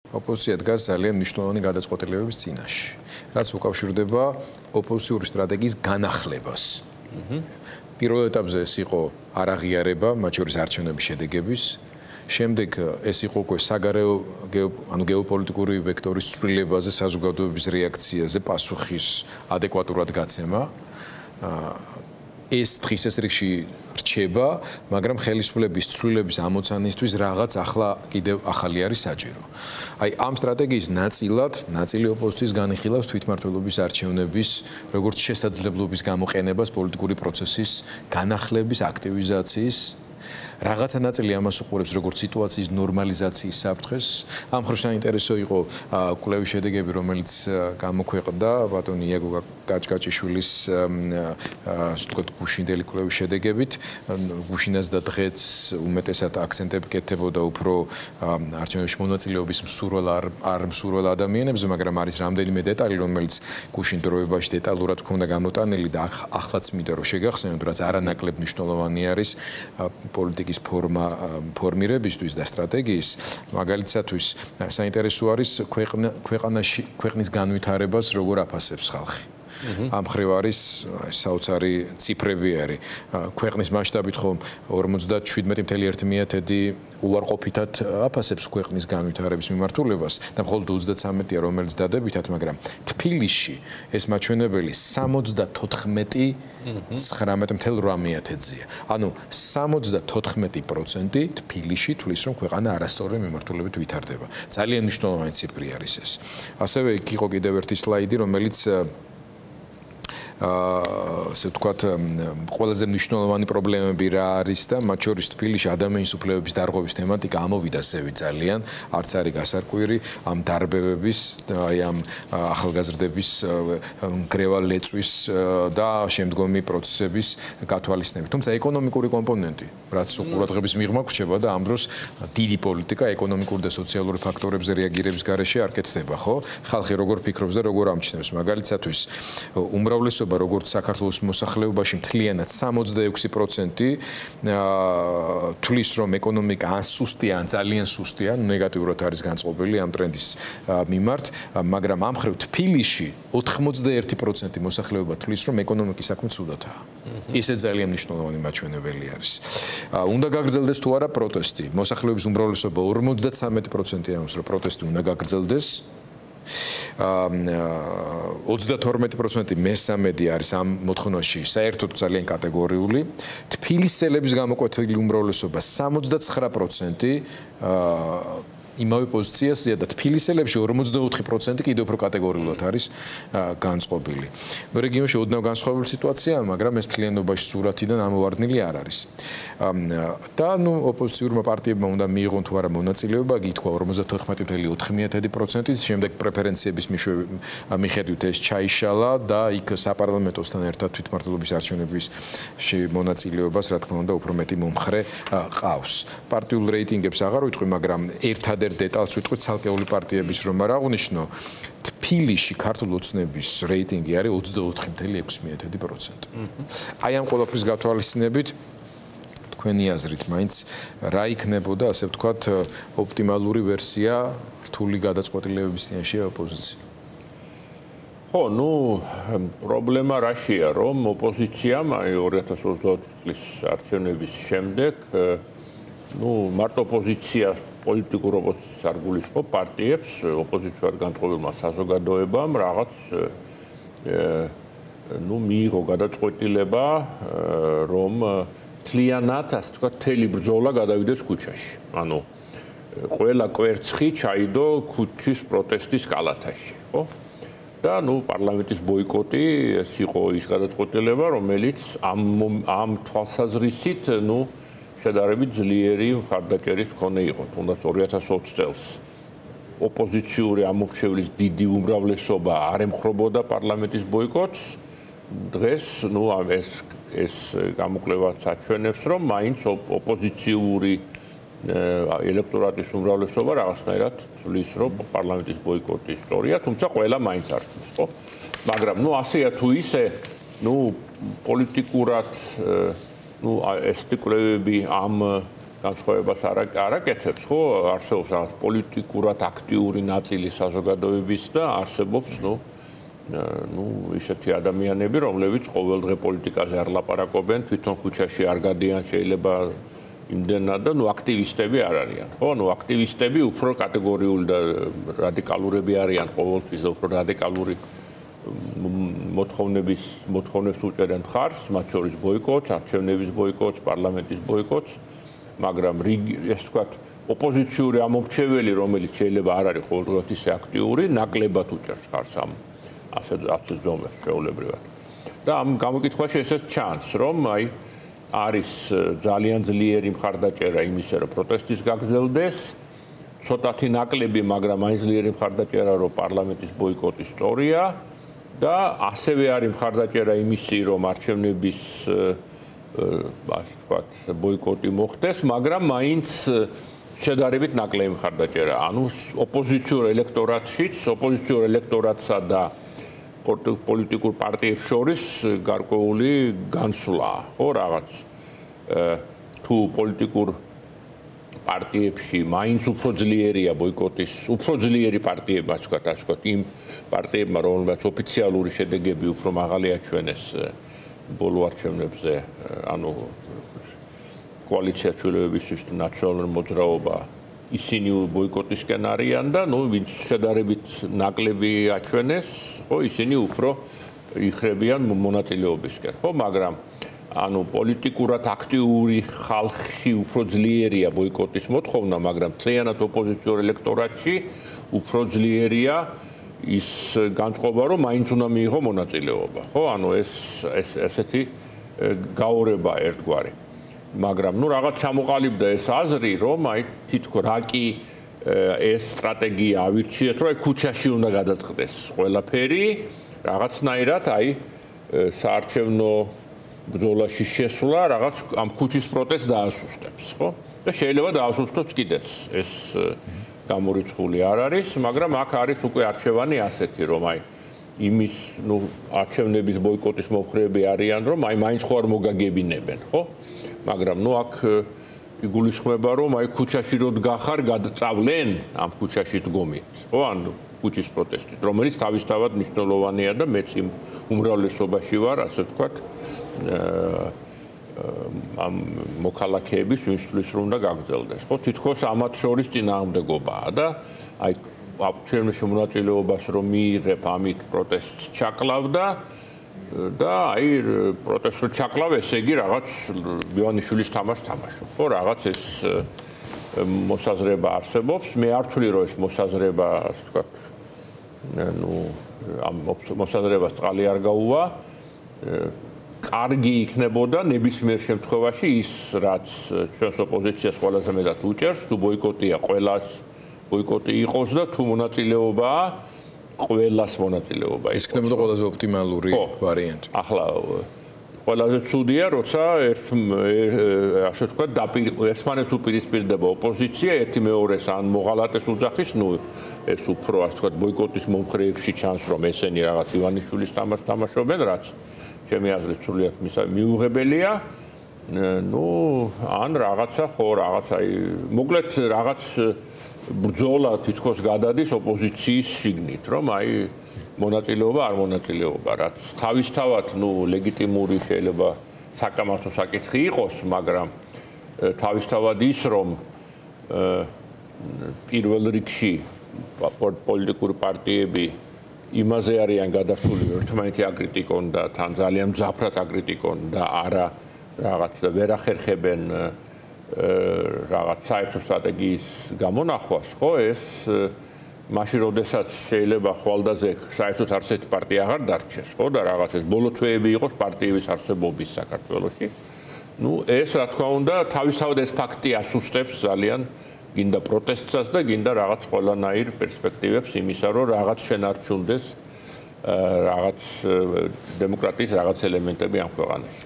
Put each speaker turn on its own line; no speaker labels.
ოპოზიცია დგას ძალიან მნიშვნელოვანი გადაწყვეტილებების წინაშე, რაც უკავშირდება ოპოზიციური სტრატეგიის განახლებას. პირველ ეტაპზე ეს იყო არაღიარება, მათ შორის არჩევნების შედეგების. შემდეგ ეს იყო უკვე საგარეო გეოპოლიტიკური ვექტორის ცვლილებაზე, საზოგადოების რეაქციაზე პასუხის ადეკვატურად გაცემა. ეს დღის ეს რიგში რჩება, მაგრამ ხელისუფლების ცვლილების ამოცანისთვის რაღაც ახლა კიდევ ახალი არის საჭირო. აი ამ სტრატეგიის ნაწილი ოპოზიციის განიხილავს თვითმმართველობის არჩევნების როგორც შესაძლებლობის გამოყენებას პოლიტიკური პროცესის განახლების, აქტივიზაციის რაღაცა ნაწილი ამას უყურებს როგორც სიტუაციის ნორმალიზაციის საფრთხეს. ამ ხრივ საინტერესო იყო კვლევის შედეგები, რომელიც გამოქვეყნდა ბატონ იაგო კაჭკაჭიშვილის გუშინდელი კვლევის შედეგებით. გუშინაც და დღეც უმეტესად აქცენტები კეთდებოდა უფრო არჩევნებში მონაწილეობის არ მსურველ ადამიანებზე, მაგრამ არის რამდენიმე დეტალი, რომელიც გუშინ დროებაში დეტალურად ჰქონდა გამოტანილი და ახლაც მინდა რომ შეგახსენოთ, რაც არანაკლებ მნიშვნელოვანი არის პოლიტიკის ფორმირებისთვის და სტრატეგიის. მაგალითად, საინტერესო არის ქვეყნის განვითარებას როგორ აფასებს ხალხი. ამ ხრივ არის საოცარი ციფრები არის. ქვეყნის მასშტაბით ხომ 57.1% უარყოფითად აფასებს ქვეყნის განვითარების მიმართულებას და მხოლოდ 33-ია რომელიც დადებითად, მაგრამ თბილისში ეს მაჩვენებელი 74.9%-ია. ანუ 74% თბილისში თვლის, რომ ქვეყანა არასწორი მიმართულებით ვითარდება. ძალიან მნიშვნელოვანი ციფრი არის ეს. ასევე იქ იყო კიდევ ერთი სლაიდი, რომელიც ასე ვთქვათ, ყველაზე მნიშვნელოვანი პრობლემები რა არის და მათ შორის თბილისში ადამიანის უფლებების დარღვევის თემატიკა ამოვიდა ზევით ძალიან, არც არის გასარკვირი ამ დარბევების, აი ამ ახალგაზრდების მგრევალ ლეწვის და შემდგომი პროცესების გათვალისწინებით. თუმცა ეკონომიკური კომპონენტი, რაც ყურადღების მიღმა გვრჩება და ამ დროს დიდი პოლიტიკა ეკონომიკური და სოციალური ფაქტორებზე რეაგირების გარეშე არ კეთდება, ხო? ხალხი როგორ ფიქრობს და როგორ ამჩნევს. მაგალითადvis უმრავლესობა როგორც საქართველოს მოსახლეობაში მთლიანად 66% თვლის, რომ ეკონომიკა ან სუსტია, ან ძალიან სუსტია, ნეგატიურად არის განწყობილი ამ ტრენდის მიმართ, მაგრამ ამ ხრივ თბილისში 81% მოსახლეობა თვლის, რომ ეკონომიკის საქმე ცუდათაა. ესე ძალიან მნიშვნელოვანი მაჩვენებელი არის. უნდა გაგრძელდეს თუ არა პროტესტი. მოსახლეობის უმრავლესობა 53% ამბობს, რომ პროტესტი უნდა გაგრძელდეს. 32% მესამედი არის ამ მოთხოვნაში საერთოდ ძალიან კატეგორიული. თბილისელების გამოკვეთილი უმრავლესობა 69% იმავე პოზიციაზეა და თბილისელებში 44% კიდევ უფრო კატეგორიულად არის განწყობილი. რეგიონში ოდნავ განსხვავებული სიტუაციაა, მაგრამ ეს მთლიანობაში სურათიდან ამოვარდნილი არ არის. და ოპოზიციურმა პარტიებმა უნდა მიიღონ თუ არა მონაწილეობა, გითქვა 54.4%, შემდეგ პრეფერენციების მიხედვით ეს ჩაიშალა და იქ საპარლამენტოსთან ერთად თვითმმართველობის არჩევნების მონაწილეობას, რა თქმა უნდა, უფრო მეტი მომხრე ყავს. პარტიულ რეიტინგებს აღარ ვიტყვი, მაგრამ ერთადერთ დეტალს ვიტყვით ცალკეული პარტიების რომ არ აღვნიშნო, თბილისში ქართულ ოცნების რეიტინგი არის 24.6%. აი ამ ყველაფრის გათვალისწინებით თქვენი აზრით მაინც რა იქნებოდა, ასე ვთქვათ, ოპტიმალური ვერსია რთული გადაწყვეტილებების წინაშე ოპოზიცია?
ხო, პრობლემა რაშია, რომ ოპოზიციამ აი 2020 წლის არჩევნების შემდეგ მარტო ოპოზიცია პოლიტიკურ ოპოზიციას არ გულისხმობ პარტიებს, ოპოზიციურ განწყობილმა საზოგადოებამ რაღაც მიიღო გადაწყვეტილება, რომ მთლიანად, ასე ვთქვათ, მთელი ბრძოლა გადავიდეს ქუჩაში. ანუ ყველა კვერცხი ჩაიდო ქუჩის პროტესტის კალათაში, ხო? და პარლამენტის ბოიკოტი ეს იყო ის გადაწყვეტილება, რომელიც ამ თვალსაზრისით შედარებით ძლიერი მხარდაჭერის მქონე იყო, თუნდაც 2020 წელს. ოპოზიციური ამორჩევლის დიდი უმრავლესობა არ ემხრობოდა პარლამენტის ბოიკოტს. დღეს ეს გამოკვლევაც აჩვენებს, რომ მაინც ოპოზიციური ელექტორატის უმრავლესობა რაღაცნაირად თვლის, რომ პარლამენტის ბოიკოტი ისტორია, თუმცა ყველა მაინც არ თვლის, ხო? მაგრამ ასეა თუ ისე, პოლიტიკურად ეს კვლევები ამ განსხვავებას არ აკეთებს, ხო, არსებობს რაღაც პოლიტიკურად აქტიური ნაწილი საზოგადოების და არსებობს, ისეთი ადამიანები, რომლებიც ყოველდღე პოლიტიკაზე არ ლაპარაკობენ, თვითონ ქუჩაში არ გადიან, შეიძლება იმდენად და აქტივისტები არ არიან. ხო, აქტივისტები უფრო კატეგორიული და რადიკალურები არიან, ყოველთვის უფრო რადიკალური მოთხოვნებს უჭერენ ხარს, მათ შორის ბოიკოტს, არჩევნების ბოიკოტს, პარლამენტის ბოიკოტს, მაგრამ ეს ვთქვათ, ოპოზიციური ამორჩეველი, რომელიც შეიძლება არ არის ყოველდღიურად ისე აქტიური, ნაკლებად უჭერს ხარს ამ ასე ზომებს შეულებრივად. და ამ გამოკითხვაში ესეც ჩანს, რომ არის ძალიან ძლიერი მხარდაჭერა იმისა, რომ პროტესტის გაგრძელდეს, ცოტათი ნაკლები, მაგრამ მაინც ძლიერი მხარდაჭერა, რომ პარლამენტის ბოიკოტი სწორია და ასევე არის მხარდაჭერა იმისი, რომ არჩევნების ასე ვთქვათ, ბოიკოტი მოხდეს, მაგრამ მაინც შედარებით ნაკლები მხარდაჭერა. ანუ ოპოზიციურ ელექტორატშიც, ოპოზიციურ ელექტორატსა და პოლიტიკურ პარტიებს შორის გარკვეული განსვლა, ხო, რაღაც თუ პოლიტიკურ პარტიებში მაინც უფრო ძლიერია ბოიკოტის, უფრო ძლიერი პარტიებმა, ვთქვათ, ასე ვთქვათ, იმ პარტიებმა, რომელთაც ოფიციალური შედეგები უფრო მაღალი აჩვენეს ბოლო არჩევნებზე, ანუ კოალიცია ცვლილებებისთვის ნაციონალური მოძრაობა, ისინი ბოიკოტისკენ არიან და ვინც შედარებით ნაკლები აჩვენეს, ხო, ისინი უფრო იხრებიან მონაწილეობისკენ, ხო, მაგრამ ანუ პოლიტიკურად აქტიური ხალხში უფრო ძლიერია ბოიკოტის მოთხოვნა, მაგრამ მთლიანად ოპოზიციურ ელექტორატში უფრო ძლიერია ის განწყობა, რომ მაინც უნდა მიიღო მონაწილეობა, ხო, ანუ ესეთი გაორება ერთგვარი. მაგრამ რაღაც ჩამოყალიბდა ეს აზრი, რომ თითქოს რა კი ეს სტრატეგია ავირჩიეთ, რომ ქუჩაში უნდა გადაწყდეს ყველაფერი, რაღაცნაირად საარჩევნო ბრძოლაში შესვლა რაღაც ამ ქუჩის პროტესტს დაასუსტებს, ხო? და შეიძლება დაასუსტოს კიდეც. ეს გამორიცხული არ არის, მაგრამ აქ არის უკვე არჩევანი ასეთი, რომ იმის, არჩევნების ბოიკოტის მომხრეები არიან, რომ მაინც ხო არ მოგაგებინებენ, ხო? მაგრამ აქ იგულისხმება, რომ ქუჩაში რო დგახარ, წავლენ ამ ქუჩაში დგომით, ხო? ან ქუჩის პროტესტით, რომელიც თავისთავად მნიშვნელოვანია და მეც იმ უმრავლესობაში ვარ, ასე ვთქვათ, ამ მოქალაქეების ვინცთვის რომ უნდა გაგრძელდეს. ხო, თითქოს ამათ შორის წინააღმდეგობაა და არჩევნებში მონაწილეობას რომ მიიღებ ამით პროტესტს ჩაკლავდა და პროტესტს რო ჩაკლავ, ესე იგი რაღაც ბიოანიშვილის თამაშს თამაშობ. ხო, რაღაც ეს მოსაზრება არსებობს. მე არ ვთვლი, რომ ეს მოსაზრება, ასე ვთქვათ, ამ მოსაზრებას წყალი არ გაუვა. კარგი იქნებოდა ნებისმიერ შემთხვევაში ის, რაც ჩვენს ოპოზიციას ყველაზე მეტად უჭერს, თუ ბოიკოტია ყველას, ბოიკოტი იყოს და თუ მონაწილეობაა, ყველას მონაწილეობა.
ეს იქნებოდა ყველაზე ოპტიმალური ვარიანტი.
ახლა ყველაზე ცუდია, როცა ასე ვთქვათ, ერთმანეთს უპირისპირდება ოპოზიცია, ერთი მეორეს ან მოღალატეს უძახის, ეს უფრო ასე ვთქვათ, ბოიკოტის მომხრეებში ჩანს, რომ ესენი რაღაც ივანიშვილის თამაშს თამაშობენ, რაც ჩემი აზრით სრულიად მიუღებელია. ან რაღაცა ხო, რაღაცა მოკლედ რაღაც ბრძოლა თითქოს გადადის ოპოზიციის შიგნით, რომ მონაწილეობა არ მონაწილეობა, რაც თავისთავად ლეგიტიმური შეიძლება საკამათო საკითხი იყოს, მაგრამ თავისთავად ის, რომ პირველ რიგში პოლიტიკური პარტიები იმაზე არიან გადასული, ერთმანეთი აკრიტიკონ და თან ძალიან მძაფრად აკრიტიკონ და არა რაღაც ვერ ახერხებენ რაღაც საერთო სტრატეგიის გამონახვას, ხო, ეს მაშინ როდესაც შეიძლება ხვალდაზე საერთოდ არც ერთი პარტია აღარ დარჩეს, ხო, და რაღაც ეს ბოლო თვეები იყოს პარტიების არსებობის საქართველოში. ეს რა თქმა უნდა, თავისთავად ეს ფაქტი ასუსტებს ძალიან გინდა პროტესტსაც და გინდა რაღაც ყველანაირ პერსპექტივებს იმისა, რომ რაღაც შენარჩუნდეს რაღაც დემოკრატიის რაღაც ელემენტები ამ ქვეყანაში.